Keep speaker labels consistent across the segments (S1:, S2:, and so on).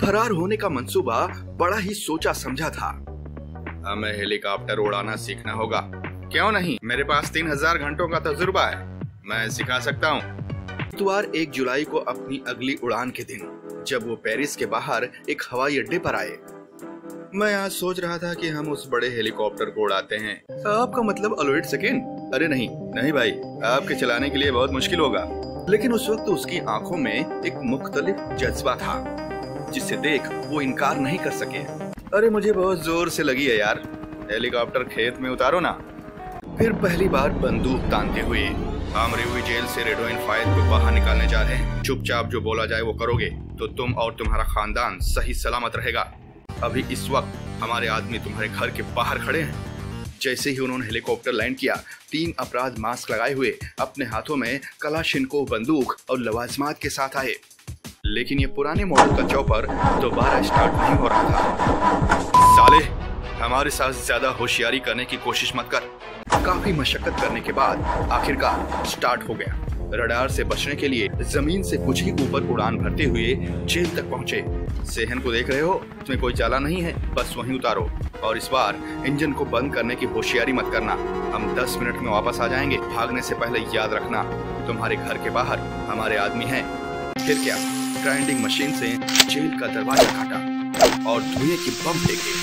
S1: फरार होने का मंसूबा बड़ा ही सोचा समझा था।
S2: हमें हेलीकॉप्टर उड़ाना सीखना होगा। क्यों नहीं, मेरे पास 3000 घंटों का तजुर्बा है, मैं सिखा सकता हूँ।
S1: इतवार 1 जुलाई को अपनी अगली उड़ान के दिन जब वो पेरिस के बाहर एक हवाई अड्डे पर आए।
S2: मैं आज सोच रहा था कि हम उस बड़े हेलीकॉप्टर को उड़ाते हैं।
S1: आपका मतलब अलोइड सेकेंड?
S2: अरे नहीं नहीं भाई, आपके चलाने के लिए बहुत मुश्किल होगा।
S1: लेकिन उस वक्त उसकी आंखों में एक मुख्तलिफ जज्बा था जिसे देख वो इनकार नहीं कर सके।
S2: अरे मुझे बहुत जोर से लगी है यार, हेलीकॉप्टर खेत में उतारो ना।
S1: फिर पहली बार बंदूक तानते हुए
S2: हम रेहुई जेल से रेडोइन फायद को बाहर निकालने जा रहे हैं। चुपचाप जो बोला जाए वो करोगे तो तुम और तुम्हारा खानदान सही सलामत रहेगा। अभी इस वक्त हमारे आदमी तुम्हारे घर के बाहर खड़े हैं।
S1: जैसे ही उन्होंने हेलीकॉप्टर लैंड किया, 3 अपराध मास्क लगाए हुए अपने हाथों में कलाशिनकोव बंदूक और लवाजमात के साथ आए। लेकिन ये पुराने मॉडल का चॉपर दोबारा स्टार्ट नहीं हो रहा था।
S2: साले, हमारे साथ ज्यादा होशियारी करने की कोशिश मत कर।
S1: काफी मशक्कत करने के बाद आखिरकार स्टार्ट हो गया। रडार से बचने के लिए जमीन से कुछ ही ऊपर उड़ान भरते हुए जेल तक पहुंचे।
S2: सेहन को देख रहे हो, उसमें कोई चाला नहीं है, बस वहीं उतारो। और इस बार इंजन को बंद करने की होशियारी मत करना। हम 10 मिनट में वापस आ जाएंगे। भागने से पहले याद रखना, तुम्हारे घर के बाहर हमारे आदमी हैं।
S1: फिर क्या, ग्राइंडिंग मशीन से जेल का दरवाजा काटा और धुएं की बम फेंके।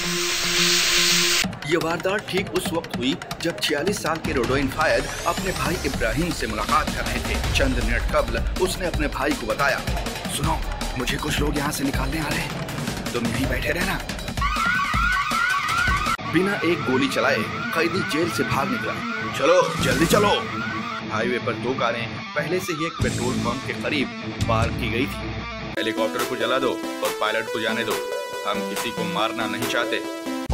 S1: ये वारदात ठीक उस वक्त हुई जब 46 साल के रेडोइन फायद अपने भाई इब्राहिम से मुलाकात कर रहे थे। चंद मिनट कबल उसने अपने भाई को बताया, सुनो, मुझे कुछ लोग यहाँ से निकालने आ रहे हैं, तुम यहीं बैठे रहना। बिना एक गोली चलाए कैदी जेल से भाग निकला।
S2: चलो जल्दी चलो। हाईवे पर 2 कारें पहले से ही एक पेट्रोल पंप के करीब पार्क की गई थी। हेलीकॉप्टर को जला दो और पायलट को जाने दो, हम किसी को मारना नहीं चाहते।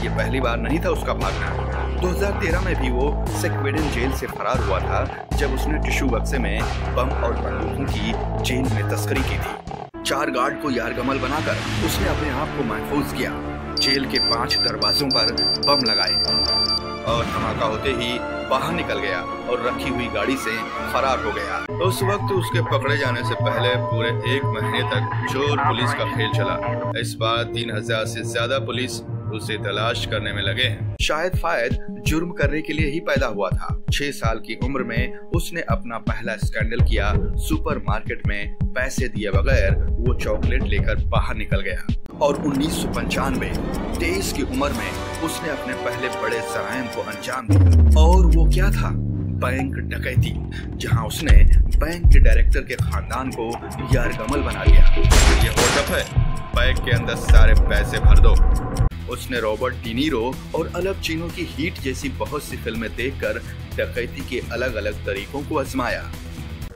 S1: ये पहली बार नहीं था उसका भागना। 2013 में भी वो सेक्वेडन जेल से फरार हुआ था जब उसने टिश्यू बक्से में बम और बंदूकों की जेल में तस्करी की थी। 4 गार्ड को यारगमल बनाकर उसने अपने आप को महफूज किया। जेल के 5 दरवाजों पर बम लगाए
S2: और धमाका होते ही बाहर निकल गया और रखी हुई गाड़ी से फरार हो गया। उस वक्त उसके पकड़े जाने से पहले पूरे 1 महीने तक चोर पुलिस का खेल चला। इस बार 3000 से ज्यादा पुलिस उसे तलाश करने में लगे हैं।
S1: शायद फायद जुर्म करने के लिए ही पैदा हुआ था। 6 साल की उम्र में उसने अपना पहला स्कैंडल किया। सुपरमार्केट में पैसे दिए बगैर वो चॉकलेट लेकर बाहर निकल गया और 1995 23 की उम्र में उसने अपने पहले बड़े जराइम को अंजाम दिया। और वो क्या था? बैंक डकैती, जहां उसने बैंक के डायरेक्टर के खानदान को यारगमल बना लिया।
S2: ये होटअप है, बैंक के अंदर सारे पैसे भर दो।
S1: उसने रॉबर्ट डिनीरो और अल पचिनो की हीट जैसी बहुत सी फिल्में देखकर डकैती के अलग अलग तरीकों को आजमाया।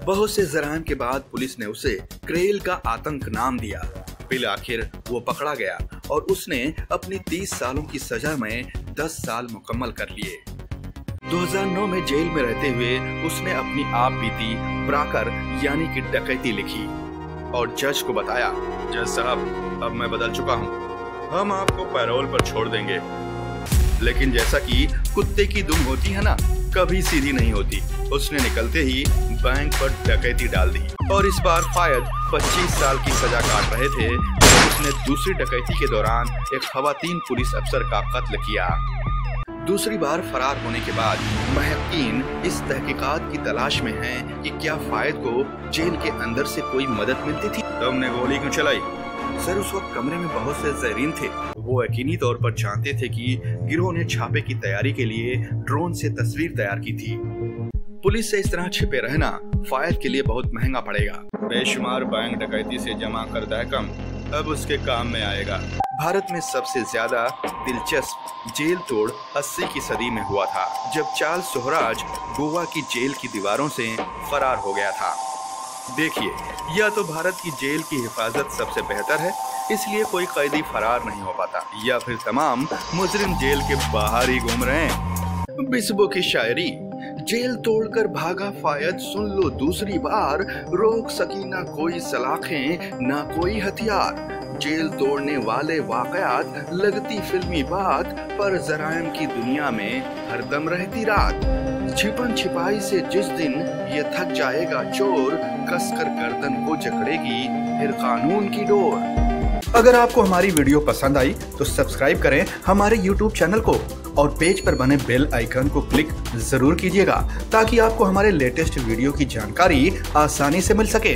S1: बहुत से जराइम के बाद पुलिस ने उसे क्रेल का आतंक नाम दिया। फिर आखिर वो पकड़ा गया और उसने अपनी 30 सालों की सजा में 10 साल मुकम्मल कर लिए। 2009 में जेल में रहते हुए उसने अपनी आप बीती प्राकर यानी कि डकैती लिखी और जज को बताया,
S2: जज साहब, अब मैं बदल चुका हूँ, हम आपको पैरोल पर छोड़ देंगे।
S1: लेकिन जैसा कि कुत्ते की दुम होती है ना, कभी सीधी नहीं होती। उसने निकलते ही बैंक पर डकैती डाल दी और इस बार फायद 25 साल की सजा काट रहे थे जब उसने दूसरी डकैती के दौरान एक खवातीन पुलिस अफसर का कत्ल किया। दूसरी बार फरार होने के बाद महकीन इस तहकीकात की तलाश में हैं कि क्या फायद को जेल के अंदर से कोई मदद मिलती थी।
S2: तुमने गोली क्यों चलाई?
S1: सर, उस वक्त कमरे में बहुत से ज़ायरीन थे। वो यकीनी तौर पर जानते थे कि गिरोह ने छापे की तैयारी के लिए ड्रोन से तस्वीर तैयार की थी। पुलिस से इस तरह छिपे रहना फायद के लिए बहुत महंगा पड़ेगा।
S2: बेशुमार बैंक डकैती से जमा करदा कम अब उसके काम में आएगा।
S1: भारत में सबसे ज्यादा दिलचस्प जेल तोड़ 80 की सदी में हुआ था, जब चार्ल्स सोहराज गोवा की जेल की दीवारों से फरार हो गया था। देखिए, या तो भारत की जेल की हिफाजत सबसे बेहतर है, इसलिए कोई कैदी फरार नहीं हो पाता, या फिर तमाम मुजरिम जेल के बाहर ही घूम रहे हैं। बिस्बो की शायरी, जेल तोड़कर भागा फायद सुन लो दूसरी बार, रोक सकी ना कोई सलाखें ना कोई हथियार। जेल तोड़ने वाले वाकयात लगती फिल्मी बात, पर जराइम की दुनिया में हरदम रहती रात। छिपन छिपाई से जिस दिन ये थक जाएगा चोर, कसकर गर्दन को जकड़ेगी फिर कानून की डोर। अगर आपको हमारी वीडियो पसंद आई तो सब्सक्राइब करें हमारे YouTube चैनल को और पेज पर बने बेल आइकन को क्लिक जरूर कीजिएगा ताकि आपको हमारे लेटेस्ट वीडियो की जानकारी आसानी से मिल सके।